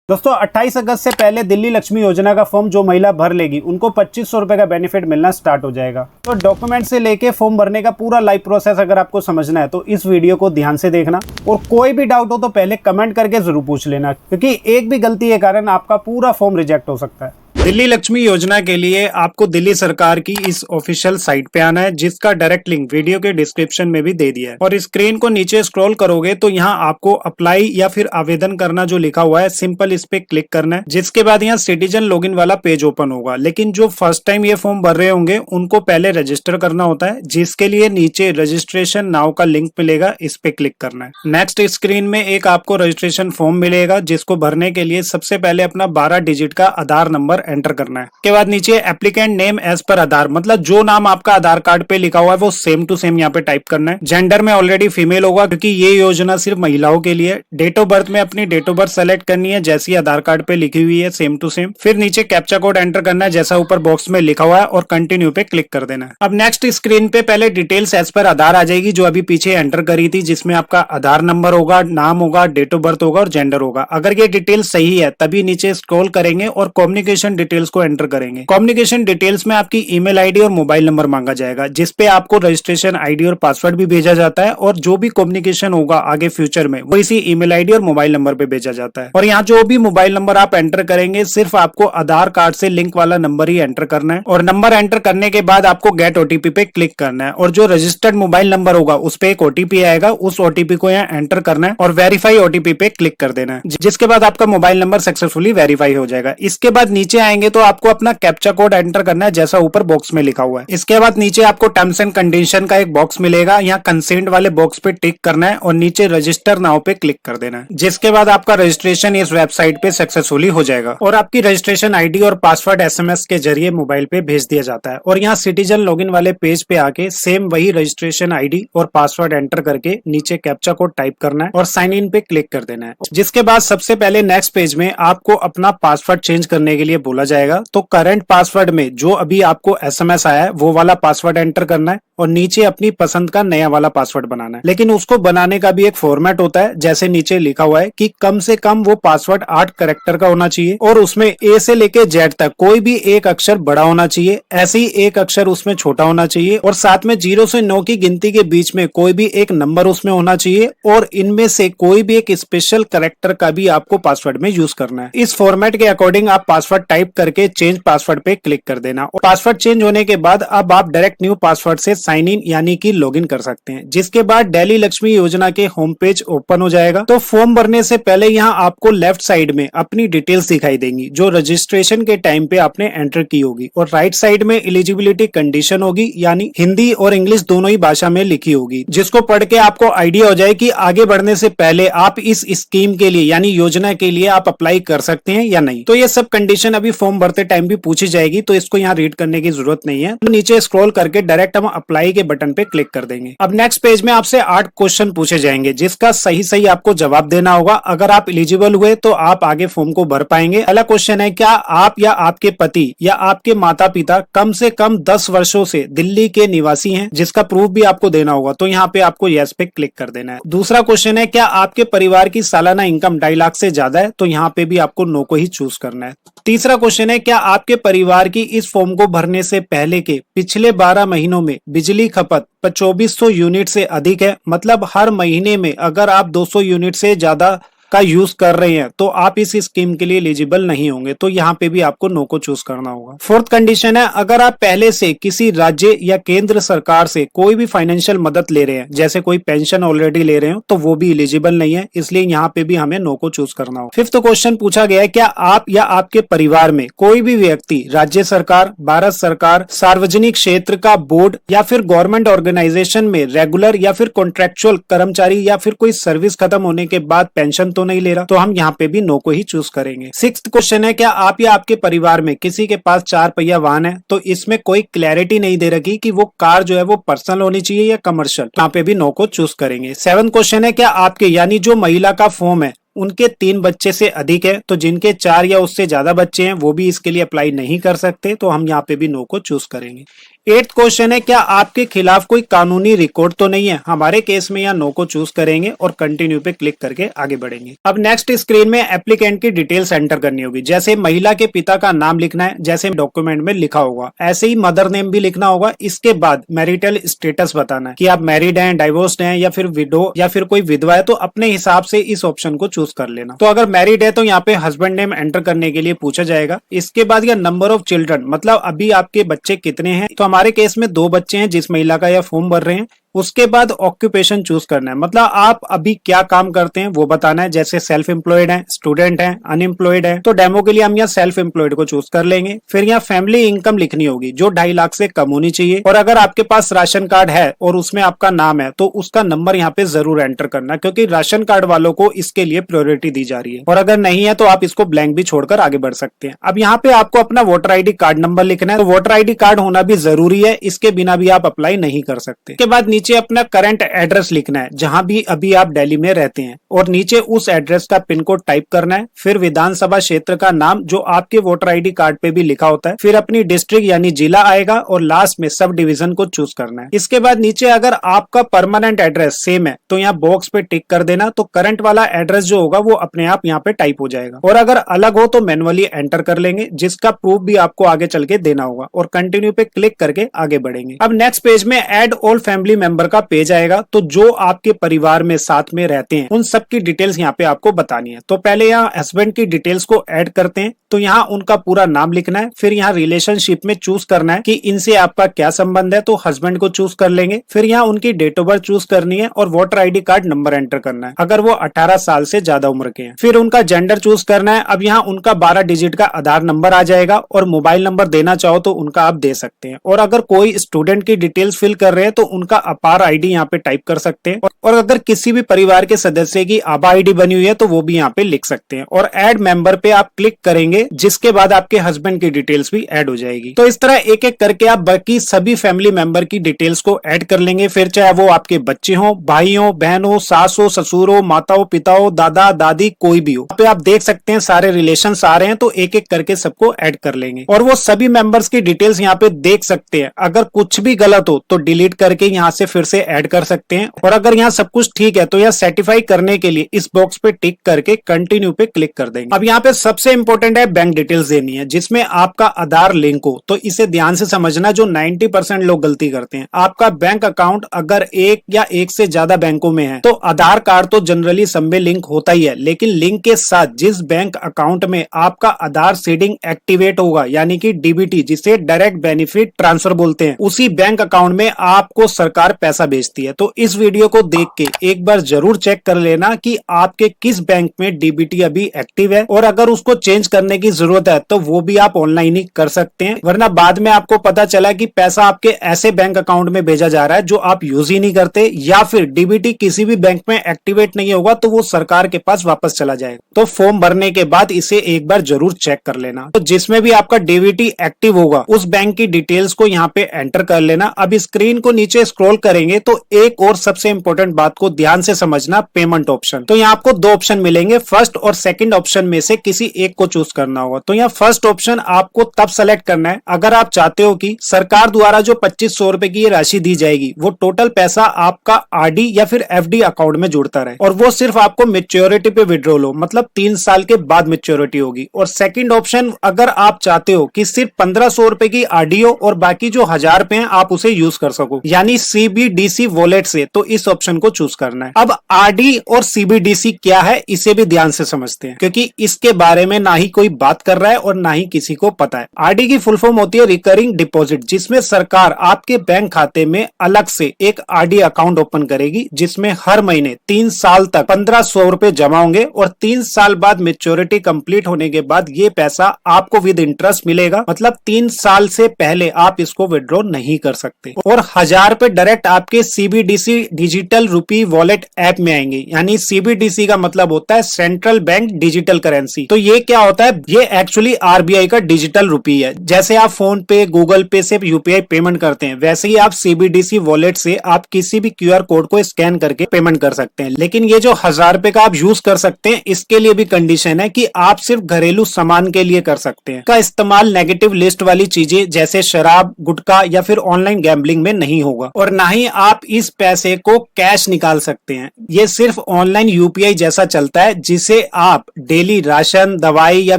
दोस्तों 28 अगस्त से पहले दिल्ली लक्ष्मी योजना का फॉर्म जो महिला भर लेगी उनको 2500 रुपए का बेनिफिट मिलना स्टार्ट हो जाएगा। तो डॉक्यूमेंट से लेके फॉर्म भरने का पूरा लाइव प्रोसेस अगर आपको समझना है तो इस वीडियो को ध्यान से देखना और कोई भी डाउट हो तो पहले कमेंट करके जरूर पूछ लेना, क्योंकि एक भी गलती के कारण आपका पूरा फॉर्म रिजेक्ट हो सकता है। दिल्ली लक्ष्मी योजना के लिए आपको दिल्ली सरकार की इस ऑफिशियल साइट पे आना है, जिसका डायरेक्ट लिंक वीडियो के डिस्क्रिप्शन में भी दे दिया है। और स्क्रीन को नीचे स्क्रॉल करोगे तो यहाँ आपको अप्लाई या फिर आवेदन करना जो लिखा हुआ है, सिंपल इस पे क्लिक करना है। जिसके बाद यहाँ सिटीजन लॉगिन वाला पेज ओपन होगा। लेकिन जो फर्स्ट टाइम ये फॉर्म भर रहे होंगे उनको पहले रजिस्टर करना होता है, जिसके लिए नीचे रजिस्ट्रेशन नाउ का लिंक मिलेगा, इस पे क्लिक करना है। नेक्स्ट स्क्रीन में एक आपको रजिस्ट्रेशन फॉर्म मिलेगा, जिसको भरने के लिए सबसे पहले अपना 12 डिजिट का आधार नंबर एंटर करना है। के बाद नीचे एप्लीकेंट नेम एज पर आधार, मतलब जो नाम आपका आधार कार्ड पे लिखा हुआ है वो सेम टू सेम यहाँ पे टाइप करना है। जेंडर में ऑलरेडी फीमेल होगा, क्योंकि ये योजना सिर्फ महिलाओं के लिए। डेट ऑफ बर्थ में अपनी डेट ऑफ बर्थ सेलेक्ट करनी है जैसी आधार कार्ड पे लिखी हुई है, सेम टू सेम। फिर नीचे कैप्चा कोड एंटर करना है जैसा ऊपर बॉक्स में लिखा हुआ है और कंटिन्यू पे क्लिक कर देना है। अब नेक्स्ट स्क्रीन पे पहले डिटेल्स एज पर आधार आ जाएगी, जो अभी पीछे एंटर करी थी, जिसमें आपका आधार नंबर होगा, नाम होगा, डेट ऑफ बर्थ होगा और जेंडर होगा। अगर ये डिटेल सही है तभी नीचे स्क्रॉल करेंगे और कम्युनिकेशन डिटेल्स को एंटर करेंगे। कम्युनिकेशन डिटेल्स में आपकी ईमेल आईडी और मोबाइल नंबर मांगा जाएगा, जिसपे आपको रजिस्ट्रेशन आईडी और पासवर्ड भी भेजा जाता है। और जो भी कम्युनिकेशन होगा आगे फ्यूचर में वो इसी ईमेल आईडी और मोबाइल नंबर पे भेजा जाता है। और यहाँ जो भी मोबाइल नंबर आप एंटर करेंगे सिर्फ आपको आधार कार्ड से लिंक वाला नंबर ही एंटर करना है। और नंबर एंटर करने के बाद आपको गेट ओटीपी पे क्लिक करना है और जो रजिस्टर्ड मोबाइल नंबर होगा उस पे एक ओटीपी आएगा, उस ओटीपी को यहाँ एंटर करना है और वेरीफाई ओटीपी पे क्लिक कर देना है, जिसके बाद आपका मोबाइल नंबर सक्सेसफुली वेरीफाई हो जाएगा। इसके बाद नीचे आएंगे तो आपको अपना कैप्चा कोड एंटर करना है जैसा ऊपर बॉक्स में लिखा हुआ है। इसके बाद नीचे आपको टर्म्स एंड कंडीशन का एक बॉक्स मिलेगा, यहाँ कंसेंट वाले बॉक्स पे टिक करना है और नीचे रजिस्टर नाउ पे क्लिक कर देना है, जिसके बाद आपका रजिस्ट्रेशन इस वेबसाइट पे सक्सेसफुली हो जाएगा और आपकी रजिस्ट्रेशन आईडी और पासवर्ड एसएमएस के जरिए मोबाइल पे भेज दिया जाता है। और यहाँ सिटीजन लॉगिन वाले पेज पे आके सेम वही रजिस्ट्रेशन आईडी और पासवर्ड एंटर करके नीचे कैप्चा कोड टाइप करना है और साइन इन पे क्लिक कर देना है। जिसके बाद सबसे पहले नेक्स्ट पेज में आपको अपना पासवर्ड चेंज करने के लिए बोला जाएगा। तो करंट पासवर्ड में जो अभी आपको एसएमएस आया है वो वाला पासवर्ड एंटर करना है और नीचे अपनी पसंद का नया वाला पासवर्ड बनाना है। लेकिन उसको बनाने का भी एक फॉर्मेट होता है, जैसे नीचे लिखा हुआ है कि कम से कम वो पासवर्ड 8 कैरेक्टर का होना चाहिए और उसमें ए से लेके जेड तक कोई भी एक अक्षर बड़ा होना चाहिए, ऐसे ही एक अक्षर उसमें छोटा होना चाहिए और साथ में 0 से 9 की गिनती के बीच में कोई भी एक नंबर उसमें होना चाहिए और इनमें से कोई भी एक स्पेशल कैरेक्टर का भी आपको पासवर्ड में यूज करना है। इस फॉर्मेट के अकॉर्डिंग आप पासवर्ड टाइप करके चेंज पासवर्ड पे क्लिक कर देना और पासवर्ड चेंज होने के बाद अब आप डायरेक्ट न्यू पासवर्ड से साइन इन यानी कि लॉगिन कर सकते हैं। जिसके बाद दिल्ली लक्ष्मी योजना के होम पेज ओपन हो जाएगा। तो फॉर्म भरने से पहले यहाँ आपको लेफ्ट साइड में अपनी डिटेल्स दिखाई देंगी जो रजिस्ट्रेशन के टाइम पे आपने एंटर की होगी और राइट साइड में एलिजिबिलिटी कंडीशन होगी, यानी हिंदी और इंग्लिश दोनों ही भाषा में लिखी होगी, जिसको पढ़ के आपको आइडिया हो जाए कि आगे बढ़ने से पहले आप इस स्कीम के लिए यानी योजना के लिए आप अप्लाई कर सकते हैं या नहीं। तो ये सब कंडीशन अभी फॉर्म भरते टाइम भी पूछी जाएगी, तो इसको यहाँ रीड करने की जरूरत नहीं है। तो नीचे स्क्रॉल करके डायरेक्ट हम अप्लाई के बटन पे क्लिक कर देंगे। अब नेक्स्ट पेज में आपसे 8 क्वेश्चन पूछे जाएंगे, जिसका सही सही आपको जवाब देना होगा। अगर आप एलिजिबल हुए तो आप आगे फॉर्म को भर पाएंगे। पहला क्वेश्चन है, क्या आप या आपके पति या आपके माता पिता कम से कम 10 वर्षों से दिल्ली के निवासी हैं, जिसका प्रूफ भी आपको देना होगा। तो यहाँ पे आपको यस पे क्लिक कर देना है। दूसरा क्वेश्चन है, क्या आपके परिवार की सालाना इनकम 2.5 लाख से ज्यादा है, तो यहाँ पे भी आपको नो को ही चूज करना है। तीसरा क्वेश्चन है, क्या आपके परिवार की इस फॉर्म को भरने से पहले के पिछले 12 महीनों में बिजली खपत 2400 यूनिट से अधिक है, मतलब हर महीने में अगर आप 200 यूनिट से ज्यादा का यूज कर रहे हैं तो आप इस स्कीम के लिए एलिजिबल नहीं होंगे। तो यहाँ पे भी आपको नो को चूज करना होगा। फोर्थ कंडीशन है, अगर आप पहले से किसी राज्य या केंद्र सरकार से कोई भी फाइनेंशियल मदद ले रहे हैं, जैसे कोई पेंशन ऑलरेडी ले रहे हो, तो वो भी एलिजिबल नहीं है, इसलिए यहाँ पे भी हमें नो को चूज करना होगा। फिफ्थ क्वेश्चन पूछा गया है, क्या आप या आपके परिवार में कोई भी व्यक्ति राज्य सरकार, भारत सरकार, सार्वजनिक क्षेत्र का बोर्ड या फिर गवर्नमेंट ऑर्गेनाइजेशन में रेगुलर या फिर कॉन्ट्रेक्चुअल कर्मचारी या फिर कोई सर्विस खत्म होने के बाद पेंशन तो नहीं ले रहा, तो हम यहाँ पे भी नो को ही चूज करेंगे। सिक्स्थ क्वेश्चन है, क्या आप या आपके परिवार में किसी के पास 4 पहिया वाहन है, तो इसमें कोई क्लैरिटी नहीं दे रखी कि वो कार जो है वो पर्सनल होनी चाहिए या कमर्शियल, यहाँ पे भी नो को चूज करेंगे। सेवंथ क्वेश्चन है, क्या आपके यानी जो महिला का फॉर्म है उनके 3 बच्चे से अधिक है, तो जिनके 4 या उससे ज्यादा बच्चे हैं वो भी इसके लिए अप्लाई नहीं कर सकते, तो हम यहाँ पे भी नो को चूज करेंगे। 8th क्वेश्चन है, क्या आपके खिलाफ कोई कानूनी रिकॉर्ड तो नहीं है? हमारे केस में यहाँ नो को चूज करेंगे और कंटिन्यू पे क्लिक करके आगे बढ़ेंगे। अब नेक्स्ट स्क्रीन में एप्लीकेंट की डिटेल्स एंटर करनी होगी। जैसे महिला के पिता का नाम लिखना है, जैसे डॉक्यूमेंट में लिखा होगा, ऐसे ही मदर नेम भी लिखना होगा। इसके बाद मैरिटल स्टेटस बताना है कि आप मैरिड हैं, डाइवोर्स्ड हैं या फिर विडो या फिर कोई विधवा है, तो अपने हिसाब से इस ऑप्शन को चूज कर लेना। तो अगर मैरिड है तो यहाँ पे हस्बैंड नेम एंटर करने के लिए पूछा जाएगा। इसके बाद या नंबर ऑफ चिल्ड्रन, मतलब अभी आपके बच्चे कितने हैं, तो हमारे केस में 2 बच्चे हैं जिस महिला का यह फॉर्म भर रहे हैं। उसके बाद ऑक्यूपेशन चूज करना है, मतलब आप अभी क्या काम करते हैं वो बताना है। जैसे सेल्फ एम्प्लॉयड है, स्टूडेंट है, अनएम्प्लॉयड है, तो डेमो के लिए हम यहाँ सेल्फ एम्प्लॉयड को चूज कर लेंगे। फिर यहाँ फैमिली इनकम लिखनी होगी जो 2.5 लाख से कम होनी चाहिए। और अगर आपके पास राशन कार्ड है और उसमें आपका नाम है तो उसका नंबर यहाँ पे जरूर एंटर करना, क्योंकि राशन कार्ड वालों को इसके लिए प्रायोरिटी दी जा रही है। और अगर नहीं है तो आप इसको ब्लैंक भी छोड़कर आगे बढ़ सकते हैं। अब यहाँ पे आपको अपना वोटर ID कार्ड नंबर लिखना है, तो वोटर ID कार्ड होना भी जरूरी है, इसके बिना भी आप अप्लाई नहीं कर सकते। इसके बाद नीचे अपना करंट एड्रेस लिखना है जहां भी अभी आप दिल्ली में रहते हैं, और नीचे उस एड्रेस का पिन कोड टाइप करना है। फिर विधानसभा क्षेत्र का नाम जो आपके वोटर ID कार्ड पे भी लिखा होता है, फिर अपनी डिस्ट्रिक्ट यानी जिला आएगा, और लास्ट में सब डिवीजन को चूज करना है। इसके बाद नीचे अगर आपका परमानेंट एड्रेस सेम है तो यहाँ बॉक्स पे टिक कर देना, तो करंट वाला एड्रेस जो होगा वो अपने आप यहाँ पे टाइप हो जाएगा। और अगर अलग हो तो मैनुअली एंटर कर लेंगे, जिसका प्रूफ भी आपको आगे चल के देना होगा। और कंटिन्यू पे क्लिक करके आगे बढ़ेंगे। अब नेक्स्ट पेज में एड ऑल फैमिली मेंबर का पेज आएगा, तो जो आपके परिवार में साथ में रहते हैं उन सब की डिटेल्स यहाँ पे आपको बतानी है। तो पहले यहाँ हस्बैंड की डिटेल्स को ऐड करते हैं, तो यहाँ उनका पूरा नाम लिखना है। फिर यहाँ रिलेशनशिप में चूज करना है कि इनसे आपका क्या संबंध है, तो हस्बैंड को चूज कर लेंगे। फिर यहाँ उनकी डेट ऑफ बर्थ चूज करनी है और voter ID card number enter करना है अगर वो 18 साल से ज्यादा उम्र के हैं। फिर उनका जेंडर चूज करना है। अब यहाँ उनका 12 डिजिट का आधार नंबर आ जाएगा, और मोबाइल नंबर देना चाहो तो उनका आप दे सकते हैं। और अगर कोई स्टूडेंट की डिटेल्स फिल कर रहे हैं तो उनका अपार ID यहाँ पे टाइप कर सकते हैं। और अगर किसी भी परिवार के सदस्य की आभा ID बनी हुई है तो वो भी यहाँ पे लिख सकते हैं। और ऐड मेंबर पे आप क्लिक करेंगे, जिसके बाद आपके हस्बैंड की डिटेल्स भी ऐड हो जाएगी। तो इस तरह एक एक करके आप बाकी सभी फैमिली मेंबर की डिटेल्स को ऐड कर लेंगे। फिर चाहे वो आपके बच्चे हो, भाई हो, बहन हो, सास हो, ससुर हो, माता हो, पिता हो, दादा दादी, कोई भी हो। यहाँ पे आप देख सकते हैं सारे रिलेशंस आ रहे हैं, तो एक एक करके सबको ऐड कर लेंगे। और वो सभी मेंबर्स की डिटेल्स यहाँ पे देख सकते हैं। अगर कुछ भी गलत हो तो डिलीट करके यहाँ से फिर से ऐड कर सकते हैं। और अगर यहाँ सब कुछ ठीक है तो यह सर्टिफाई करने के लिए इस बॉक्स पे टिक करके कंटिन्यू पे क्लिक कर देंगे। अब यहाँ पे सबसे इंपॉर्टेंट है बैंक डिटेल्स देनी है, जिसमें आपका आधार लिंक हो। तो इसे ध्यान से समझना, जो 90% लोग गलती करते हैं। आपका बैंक अकाउंट अगर एक या एक से ज्यादा बैंकों में है तो आधार कार्ड तो जनरली सब में लिंक होता ही है, लेकिन लिंक के साथ जिस बैंक अकाउंट में आपका आधार सीडिंग एक्टिवेट होगा, यानी कि DBT, जिसे डायरेक्ट बेनिफिट ट्रांसफर बोलते हैं, उसी बैंक अकाउंट में आपको सरकार पैसा भेजती है। तो इस वीडियो को देख के एक बार जरूर चेक कर लेना कि आपके किस बैंक में DBT अभी एक्टिव है, और अगर उसको चेंज करने की जरूरत है तो वो भी आप ऑनलाइन ही कर सकते हैं। वरना बाद में आपको पता चला कि पैसा आपके ऐसे बैंक अकाउंट में भेजा जा रहा है जो आप यूज ही नहीं करते, या फिर DBT किसी भी बैंक में एक्टिवेट नहीं होगा तो वो सरकार के पास वापस चला जाएगा। तो फॉर्म भरने के बाद इसे एक बार जरूर चेक कर लेना। तो जिसमें भी आपका DBT एक्टिव होगा उस बैंक की डिटेल्स को यहाँ पे एंटर कर लेना। अब स्क्रीन को नीचे स्क्रॉल करेंगे तो एक और सबसे इंपॉर्टेंट बात को ध्यान से समझना, पेमेंट ऑप्शन। तो यहाँ आपको 2 ऑप्शन मिलेंगे, फर्स्ट और सेकंड ऑप्शन में से किसी एक को चूज करना होगा। तो यहाँ फर्स्ट ऑप्शन आपको तब सेलेक्ट करना है अगर आप चाहते हो कि सरकार द्वारा जो 2500 रुपए की ये राशि दी जाएगी वो टोटल पैसा आपका RD या फिर FD अकाउंट में जुड़ता रहे, और वो सिर्फ आपको मेच्योरिटी पे विड्रॉल हो, मतलब 3 साल के बाद मेच्योरिटी होगी। और सेकंड ऑप्शन, अगर आप चाहते हो कि सिर्फ 1500 रुपए की RD हो और बाकी जो 1000 रुपए हैं आप उसे यूज कर सको, यानी CBDC वॉलेट से, तो इस ऑप्शन को चूज करना है। अब RD और CBDC क्या है इसे भी ध्यान से समझते हैं, क्योंकि इसके बारे में ना ही कोई बात कर रहा है और ना ही किसी को पता है। RD की फुल फॉर्म होती है रिकरिंग डिपॉजिट, जिसमें सरकार आपके बैंक खाते में अलग से एक RD अकाउंट ओपन करेगी, जिसमें हर महीने 3 साल तक 1500 रुपए जमा होंगे, और 3 साल बाद मेच्योरिटी कंप्लीट होने के बाद ये पैसा आपको विद इंटरेस्ट मिलेगा। मतलब 3 साल से पहले आप इसको विड्रॉ नहीं कर सकते। और 1000 रुपए डायरेक्ट आपके CBDC डिजिटल रूपी वॉलेट ऐप में आएंगे, यानी CBDC का मतलब होता है सेंट्रल बैंक डिजिटल करेंसी। तो ये क्या होता है, ये एक्चुअली आरबीआई का डिजिटल रुपी है। जैसे आप फोन पे, गूगल पे से यूपीआई पेमेंट करते हैं, वैसे ही आप सीबीडीसी वॉलेट से आप किसी भी क्यूआर कोड को स्कैन करके पेमेंट कर सकते हैं। लेकिन ये जो 1000 रुपए का आप यूज कर सकते हैं, इसके लिए भी कंडीशन है कि आप सिर्फ घरेलू सामान के लिए कर सकते हैं। का इस्तेमाल नेगेटिव लिस्ट वाली चीजें जैसे शराब, गुटखा या फिर ऑनलाइन गैम्बलिंग में नहीं होगा। और ना ही आप इस पैसे को कैश निकाल सकते हैं। ये सिर्फ ऑनलाइन यूपीआई जैसा चलता है, जिसे आप डेली राशन, दवाई या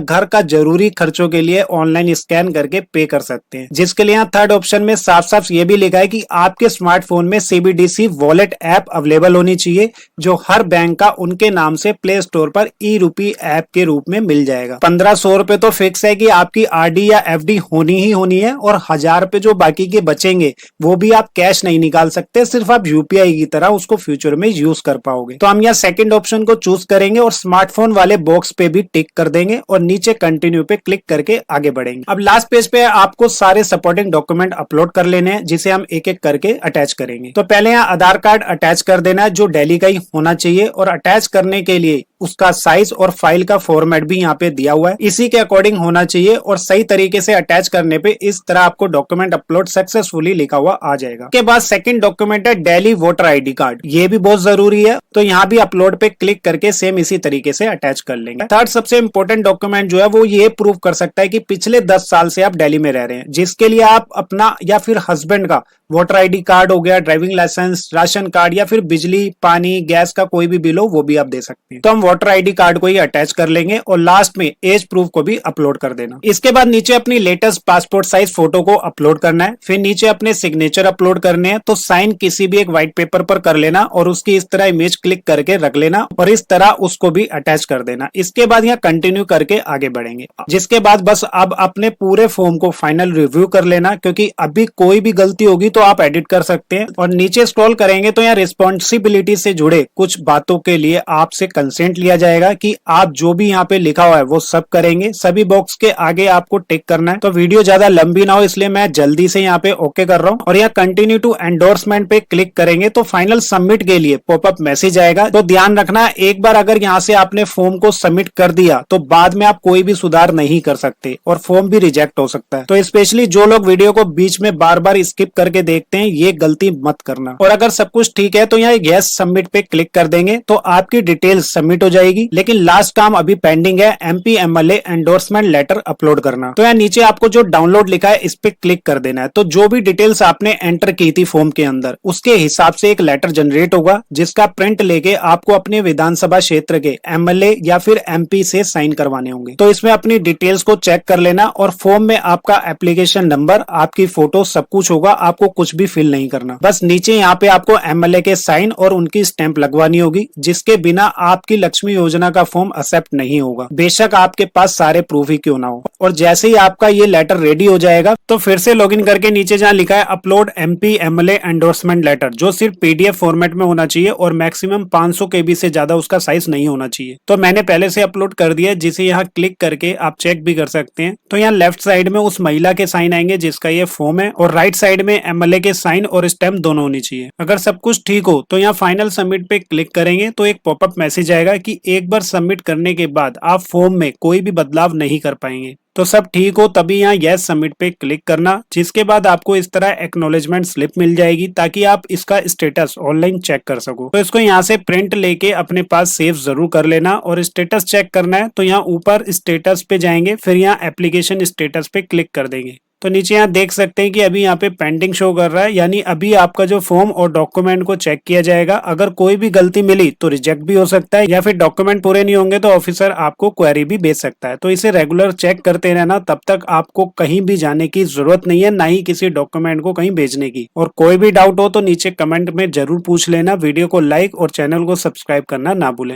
घर का जरूरी खर्चों के लिए ऑनलाइन स्कैन करके पे कर सकते हैं। जिसके लिए यहाँ थर्ड ऑप्शन में साफ साफ ये भी लिखा है कि आपके स्मार्टफोन में सीबीडीसी वॉलेट ऐप अवेलेबल होनी चाहिए, जो हर बैंक का उनके नाम से प्ले स्टोर पर ई रूपी ऐप के रूप में मिल जाएगा। 1500 रुपए तो फिक्स है कि आपकी आरडी या एफडी होनी ही होनी है, और 1000 रुपए जो बाकी के बचेंगे वो भी आप कैश नहीं निकाल सकते, सिर्फ आप यूपीआई की तरह उसको फ्यूचर में यूज कर पाओगे। तो हम यहाँ सेकंड ऑप्शन को चूज करेंगे और स्मार्टफोन वाले बॉक्स पे भी टिक कर देंगे और नीचे कंटिन्यू पे क्लिक करके आगे बढ़ेंगे। अब लास्ट पेज पे आपको सारे सपोर्टिंग डॉक्यूमेंट अपलोड कर लेने हैं, जिसे हम एक एक करके अटैच करेंगे। तो पहले यहाँ आधार कार्ड अटैच कर देना है, जो दिल्ली का ही होना चाहिए, और अटैच करने के लिए उसका साइज और फाइल का फॉर्मेट भी यहाँ पे दिया हुआ है, इसी के अकॉर्डिंग होना चाहिए। और सही तरीके से अटैच करने पे इस तरह आपको डॉक्यूमेंट अपलोड सक्सेसफुली लिखा हुआ आ जाएगा। उसके बाद सेकंड डॉक्यूमेंट है दिल्ली वोटर आईडी कार्ड, ये भी बहुत जरूरी है, तो यहाँ भी अपलोड पे क्लिक करके सेम इसी तरीके से अटैच कर लेंगे। थर्ड सबसे इंपॉर्टेंट डॉक्यूमेंट जो है वो ये प्रूव कर सकता है कि पिछले 10 साल से आप दिल्ली में रह रहे हैं, जिसके लिए आप अपना या फिर हस्बैंड का वोटर आईडी कार्ड हो गया, ड्राइविंग लाइसेंस, राशन कार्ड या फिर बिजली, पानी, गैस का कोई भी बिल हो वो भी आप दे सकते हैं। तो हम वोटर आईडी कार्ड को ही अटैच कर लेंगे और लास्ट में एज प्रूफ को भी अपलोड कर देना। इसके बाद नीचे अपनी लेटेस्ट पासपोर्ट साइज फोटो को अपलोड करना है, फिर नीचे अपने सिग्नेचर अपलोड करने हैं। तो साइन किसी भी एक व्हाइट पेपर पर कर लेना और उसकी इस तरह इमेज क्लिक करके रख लेना और इस तरह उसको भी अटैच कर देना। इसके बाद यहाँ कंटिन्यू करके आगे बढ़ेंगे, जिसके बाद बस अब अपने पूरे फॉर्म को फाइनल रिव्यू कर लेना, क्योंकि अभी कोई भी गलती होगी तो आप एडिट कर सकते हैं। और नीचे स्क्रॉल करेंगे तो यहाँ रिस्पॉन्सिबिलिटी से जुड़े कुछ बातों के लिए आपसे कंसेंट लिया जाएगा कि आप जो भी यहाँ पे लिखा हुआ है वो सब करेंगे। सभी बॉक्स के आगे आपको टिक करना है। तो वीडियो ज्यादा लंबी ना हो इसलिए मैं जल्दी से यहाँ पे ओके कर रहा हूँ और यहाँ कंटिन्यू टू एंडोर्समेंट पे क्लिक करेंगे तो फाइनल सबमिट के लिए पॉपअप मैसेज आएगा। तो ध्यान रखना, एक बार अगर यहाँ से आपने फॉर्म को सबमिट कर दिया तो बाद में आप कोई भी सुधार नहीं कर सकते और फॉर्म भी रिजेक्ट हो सकता है। तो स्पेशली जो लोग वीडियो को बीच में बार बार स्किप करके देखते हैं, ये गलती मत करना। और अगर सब कुछ ठीक है तो यहाँ यस सबमिट पे क्लिक कर देंगे तो आपकी डिटेल्स सबमिट हो जाएगी। लेकिन लास्ट काम अभी पेंडिंग है, MP MLA endorsement letter upload करना। तो यहाँ नीचे आपको जो डाउनलोड लिखा है इस पे क्लिक कर देना है। तो जो भी डिटेल्स आपने एंटर की थी फॉर्म के अंदर, उसके हिसाब से एक लेटर जनरेट होगा, जिसका प्रिंट लेके आपको अपने विधानसभा क्षेत्र के एमएलए या फिर एमपी से साइन करवाने होंगे। तो इसमें अपनी डिटेल्स को चेक कर लेना और फॉर्म में आपका एप्लीकेशन नंबर, आपकी फोटो, सब कुछ होगा। आपको कुछ भी फिल नहीं करना, बस नीचे यहाँ पे आपको एमएलए के साइन और उनकी स्टैंप लगवानी होगी, जिसके बिना आपकी लक्ष्मी योजना का फॉर्म एक्सेप्ट नहीं होगा, बेशक आपके पास सारे प्रूफ ही क्यों ना हो। और जैसे ही आपका ये लेटर रेडी हो जाएगा तो फिर से लॉगिन करके नीचे जहाँ लिखा है upload MP MLA endorsement letter, जो सिर्फ पीडीएफ फॉर्मेट में होना चाहिए और मैक्सिमम 500 केबी से ज्यादा उसका साइज नहीं होना चाहिए। तो मैंने पहले से अपलोड कर दिया, जिसे यहाँ क्लिक करके आप चेक भी कर सकते हैं। तो यहाँ लेफ्ट साइड में उस महिला के साइन आएंगे जिसका ये फॉर्म है, और राइट साइड में एमएलए के साइन और स्टैम्प दोनों होनी चाहिए। अगर सब कुछ ठीक हो तो यहाँ फाइनल सबमिट पे क्लिक करेंगे तो एक पॉपअप मैसेज आएगा कि एक बार सबमिट करने के बाद आप फॉर्म में कोई भी बदलाव नहीं कर पाएंगे। तो सब ठीक हो तभी यहाँ यस सबमिट पे क्लिक करना, जिसके बाद आपको इस तरह एक्नॉलेजमेंट स्लिप मिल जाएगी ताकि आप इसका स्टेटस ऑनलाइन चेक कर सको। तो इसको यहाँ से प्रिंट लेके अपने पास सेव जरूर कर लेना। और स्टेटस चेक करना है तो यहाँ ऊपर स्टेटस पे जाएंगे, फिर यहाँ एप्लीकेशन स्टेटस पे क्लिक कर देंगे। तो नीचे यहाँ देख सकते हैं कि अभी यहाँ पे पेंडिंग शो कर रहा है, यानी अभी आपका जो फॉर्म और डॉक्यूमेंट को चेक किया जाएगा। अगर कोई भी गलती मिली तो रिजेक्ट भी हो सकता है, या फिर डॉक्यूमेंट पूरे नहीं होंगे तो ऑफिसर आपको क्वेरी भी भेज सकता है। तो इसे रेगुलर चेक करते रहना, तब तक आपको कहीं भी जाने की जरूरत नहीं है, ना ही किसी डॉक्यूमेंट को कहीं भेजने की। और कोई भी डाउट हो तो नीचे कमेंट में जरूर पूछ लेना। वीडियो को लाइक और चैनल को सब्सक्राइब करना ना भूलें।